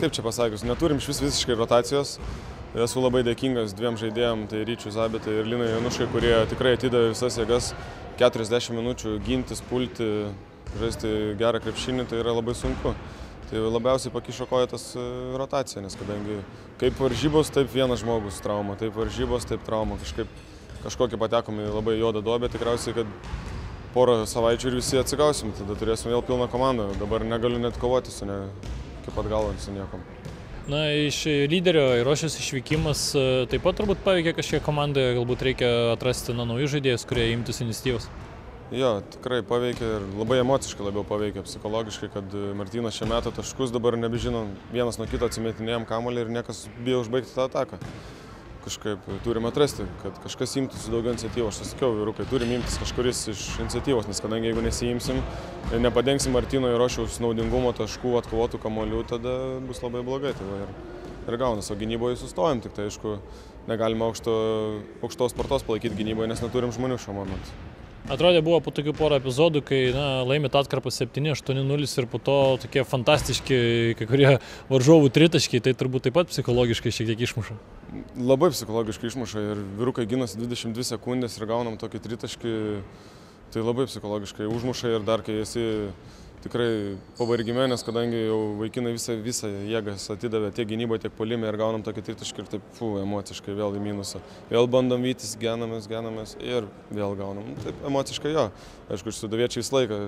kaip čia pasakius, neturim visiškai rotacijos. Esu labai dėkingas dviem žaidėjam, tai Ryčiui Zabitai ir Linai Januškai, kurie tikrai atidavė visas jėgas 40 minučių gintis, pulti, žaisti gerą krepšinį, tai yra labai sunku. Tai labiausiai pakišo koją tas rotacija, nes kadangi kaip varžybos, taip vienas žmogus trauma, taip varžybos, taip trauma. Kažkokį patekome į labai juodą duobę, tikriausiai, kad porą savaičių ir visi atsigausim, tada turėsim vėl pilną komandą. Dabar negaliu net kovoti iki pat galo su niekom. Na, iš lyderio Irošės išvykimas taip pat turbūt paveikė kažkiek komandoje, galbūt reikia atrasti naujus žaidėjus, kurie imtųsi iniciatyvos. Jo, tikrai paveikė ir labai emociškai labiau paveikė, psichologiškai, kad Martynas čia meta taškus, dabar nebežinom, vienas nuo kito atsimetinėjom kamuolį ir niekas bijo užbaigti tą ataką. Kažkaip turim atrasti, kad kažkas imtųsi daugiau iniciatyvos. Aš sakiau, vyrukai, turim imtis kažkuris iš iniciatyvos, nes kadangi jeigu nesiimsim, nepadengsim Martyno Irošiaus naudingumo taškų, atkovotų kamuolių, tada bus labai blogai. Ir gaunas, o gynyboje sustojam, tik tai aišku, negalime aukštos spartos palaikyti gynyboje, nes neturim žmonių šiuo momentu. Atrodė, buvo po tokių porą epizodų, kai laimėt atkarpą 7-8-0 ir po to tokie fantastiški kai kurie varžovų tritaškiai, tai turbūt taip pat psichologiškai šiek tiek išmuša. Labai psichologiškai išmuša ir vyrukai ginasi 22 sekundės ir gaunam tokį tritaškį, tai labai psichologiškai užmuša ir dar kai esi tikrai pavargime, nes kadangi jau vaikinai visą jėgas atidavė tiek gynyboje, tiek puolime ir gaunam tokį tritaškį ir taip emociškai vėl į minusą. Vėl bandom vytis, genamės ir vėl gaunam. Taip emociškai jo. Aišku, iš sudaviečiai visą laiką,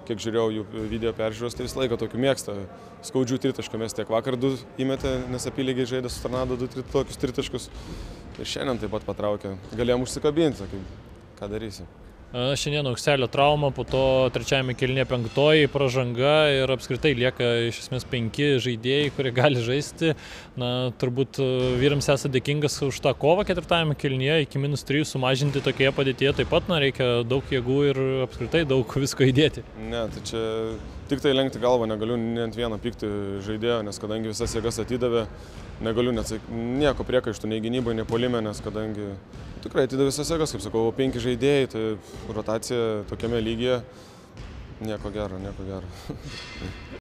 kiek žiūrėjau jų video peržiūros, tai visą laiką tokių mėgsta skaudžių tritaškių. Mes tiek vakar 2 įmetė, nes apylygiai žaidė su Tornado 2 tokius tritaškius. Ir šiandien taip pat patraukė. Galėjom užsikabinti, ką darysim. Šiandien Aukselio trauma, po to trečiajame kėlinyje 5 pražanga ir apskritai lieka iš esmės 5 žaidėjai, kurie gali žaisti. Na, turbūt vyrams esate dėkingas už tą kovą ketvirtajame kėlinyje, iki -3 sumažinti tokioje padėtyje taip pat reikia daug jėgų ir apskritai daug visko įdėti. Ne, tai čia tik tai lenkti galvą, negaliu net vieną pykti žaidėjo, nes kadangi visas jėgas atidavė, negaliu nieko priekaištų nei gynybai, nei puolime, nes kadangi tikrai atidavė visas jėgas, kaip sakau, 5 žaidėjai, tai rotacija tokiame lygyje, nieko gero.